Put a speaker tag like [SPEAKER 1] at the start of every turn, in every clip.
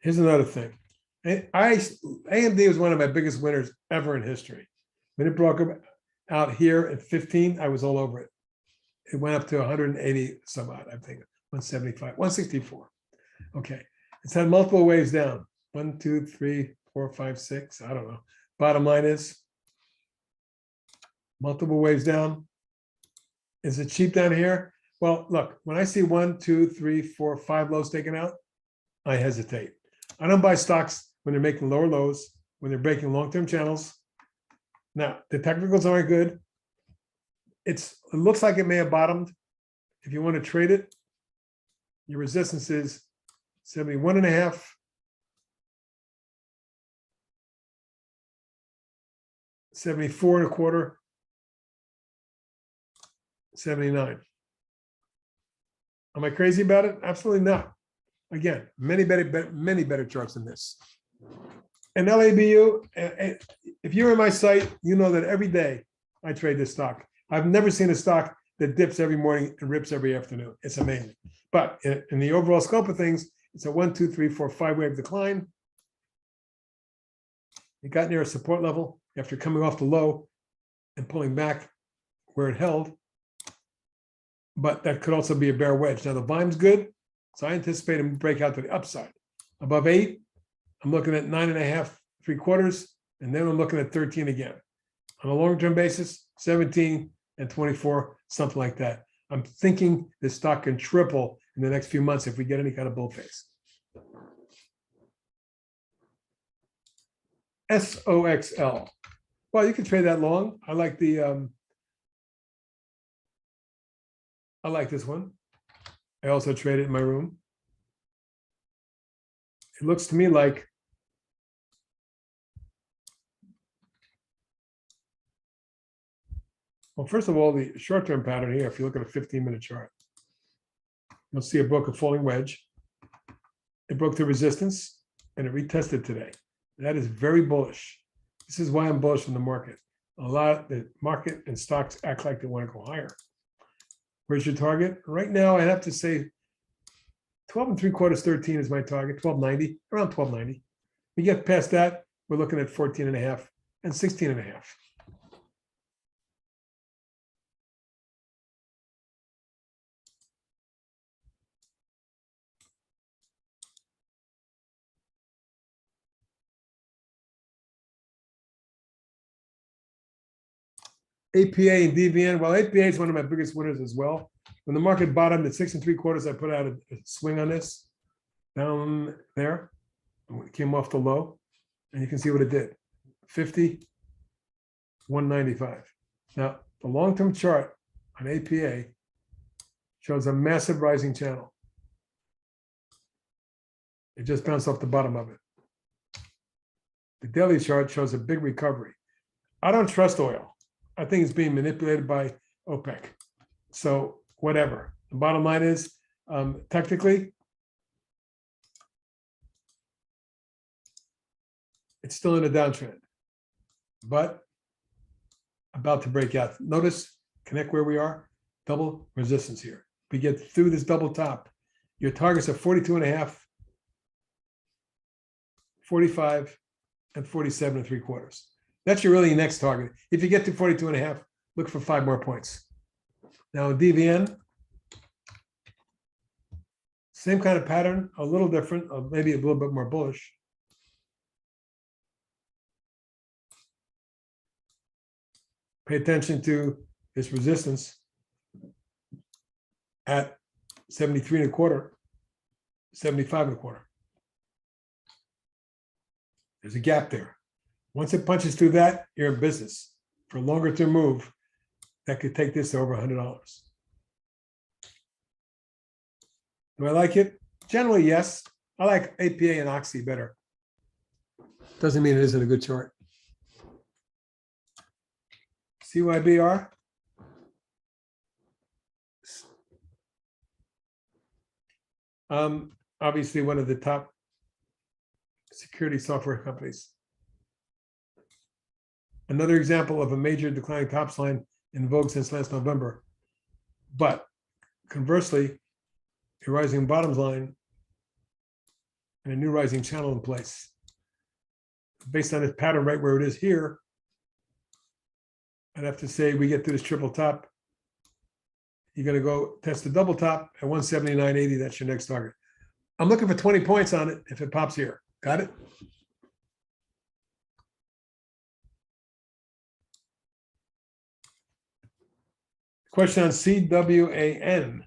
[SPEAKER 1] Here's another thing. AMD was one of my biggest winners ever in history. When it broke out here at 15, I was all over it. It went up to 180 some odd, I think, 175, 164. Okay. It's had multiple waves down. 1, 2, 3, 4, 5, 6. I don't know. Bottom line is multiple waves down. Is it cheap down here? Well, look, when I see 1, 2, 3, 4, 5 lows taken out, I hesitate. I don't buy stocks when they're making lower lows, when they're breaking long-term channels. Now, the technicals aren't good. It looks like it may have bottomed. If you want to trade it, your resistance is 71.5. 74.25, 79. Am I crazy about it? Absolutely not. Again, many better charts than this. And LABU, if you're in my site, you know that every day I trade this stock. I've never seen a stock that dips every morning and rips every afternoon. It's amazing. But in the overall scope of things, it's a 1, 2, 3, 4, 5 wave decline. It got near a support level after coming off the low and pulling back where it held. But that could also be a bear wedge. Now the volume's good, so I anticipate it to break out to the upside. Above 8, I'm looking at 9.5, 3/4, and then I'm looking at 13 again. On a long-term basis, 17 and 24, something like that. I'm thinking this stock can triple in the next few months if we get any kind of bull phase. SOXL. Well, you can trade that long. I like the I like this one. I also trade it in my room. It looks to me like well, first of all, the short-term pattern here, if you look at a 15-minute chart, you'll see it broke a falling wedge. It broke the resistance and it retested today. That is very bullish. This is why I'm bullish in the market. A lot, the market and stocks act like they want to go higher. Where's your target? Right now, I have to say 12 3/4, 13 is my target, 1290, around 1290. We get past that, we're looking at 14.5 and 16.5. APA and DVN, well, APA is one of my biggest winners as well. When the market bottomed at 6 3/4, I put out a swing on this down there. It came off the low, and you can see what it did. 50, 195. Now, the long-term chart on APA shows a massive rising channel. It just bounced off the bottom of it. The daily chart shows a big recovery. I don't trust oil. I think it's being manipulated by OPEC. So whatever. The bottom line is, technically, it's still in a downtrend, but about to break out. Notice, connect where we are, double resistance here. We get through this double top. Your targets are 42.5, 45, and 47 3/4. That's your really next target. If you get to 42.5, look for 5 more points. Now, DVN, same kind of pattern, a little different, maybe a little bit more bullish. Pay attention to this resistance at 73.25, 75.25. There's a gap there. Once it punches through that, you're in business. For a longer term move, that could take this to over $100. Do I like it? Generally, yes. I like APA and Oxy better. Doesn't mean it isn't a good chart. CYBR. Obviously one of the top security software companies. Another example of a major declining tops line in vogue since last November. But conversely, a rising bottoms line and a new rising channel in place. Based on this pattern right where it is here, I'd have to say we get to this triple top. You're going to go test the double top at 179.80. That's your next target. I'm looking for 20 points on it if it pops here. Got it? Question on CWAN,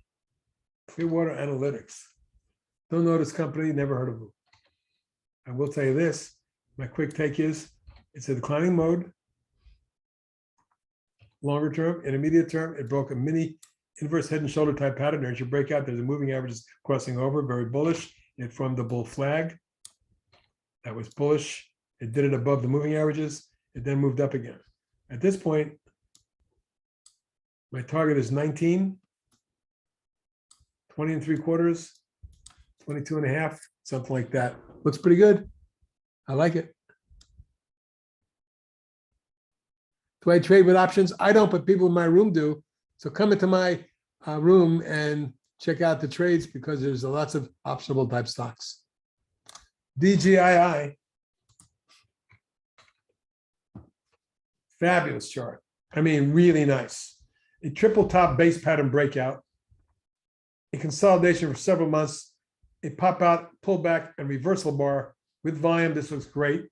[SPEAKER 1] Clearwater Analytics. Don't know this company, never heard of them. I will tell you this, my quick take is it's a declining mode. Longer term, intermediate term, it broke a mini inverse head and shoulder type pattern. There's your breakout. There's a moving averages crossing over, very bullish. It formed the bull flag. That was bullish. It did it above the moving averages. It then moved up again. At this point, my target is 19, 20 3/4, 22 1/2, something like that. Looks pretty good. I like it. Do I trade with options? I don't, but people in my room do. So come into my room and check out the trades because there's lots of optionable type stocks. DGII. Fabulous chart. I mean, really nice. A triple top base pattern breakout. A consolidation for several months. A pop out, pull back, and reversal bar with volume. This looks great.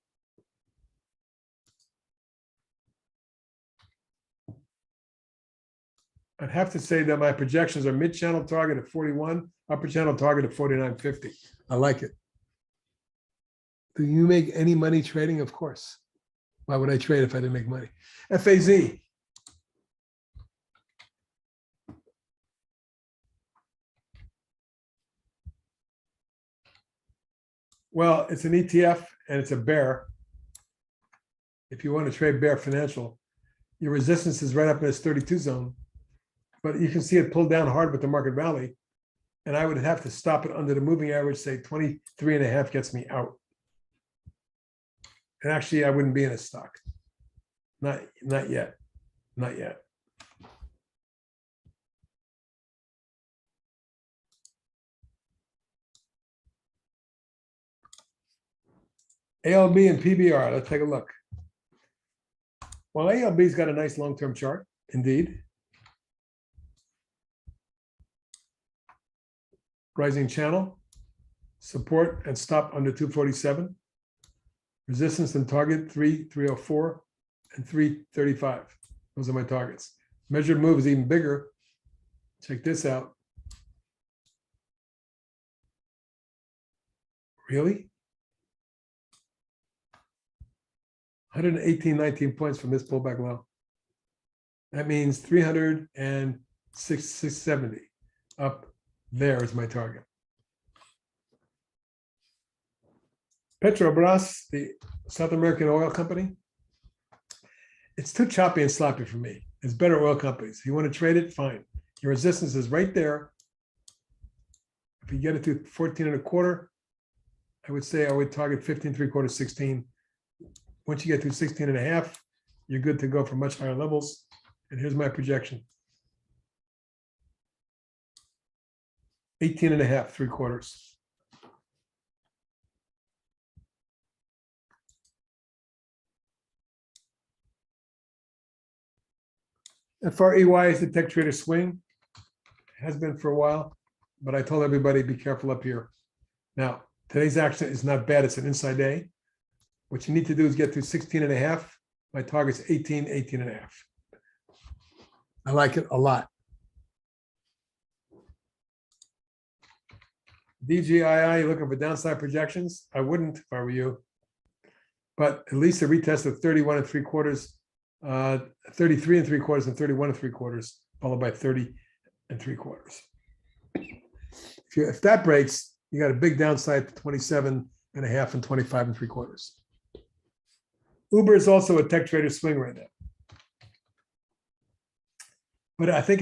[SPEAKER 1] I'd have to say that my projections are mid-channel target at 41, upper channel target at 49.50. I like it. Do you make any money trading? Of course. Why would I trade if I didn't make money? FAZ. Well, it's an ETF and it's a bear. If you want to trade bear financial, your resistance is right up in this 32 zone. But you can see it pulled down hard with the market rally. And I would have to stop it under the moving average, say 23 1/2 gets me out. And actually, I wouldn't be in a stock. Not yet. Not yet. ALB and PBR, let's take a look. Well, ALB's got a nice long-term chart, indeed. Rising channel, support and stop under 247. Resistance and target 304 and 335. Those are my targets. Measured move is even bigger. Check this out. Really? 118, 19 points from this pullback low. That means 306.70 up. There is my target. Petrobras, the South American oil company. It's too choppy and sloppy for me. It's better oil companies. If you want to trade it, fine. Your resistance is right there. If you get it to 14 1/4, I would say I would target 15 3/4, 16. Once you get to 16 1/2, you're good to go for much higher levels. And here's my projection. 18 1/2, 3/4. FREY is the tech trader swing. It has been for a while, but I told everybody be careful up here. Now, today's action is not bad. It's an inside day. What you need to do is get to 16 1/2. My target's 18, 18 1/2. I like it a lot. DGII, looking for downside projections? I wouldn't if I were you. But at least a retest of 31 3/4, 33 3/4, and 31 3/4, followed by 30 3/4. If that breaks, you got a big downside to 27 1/2 and 25 3/4. Uber is also a tech trader swing right now. But I think it's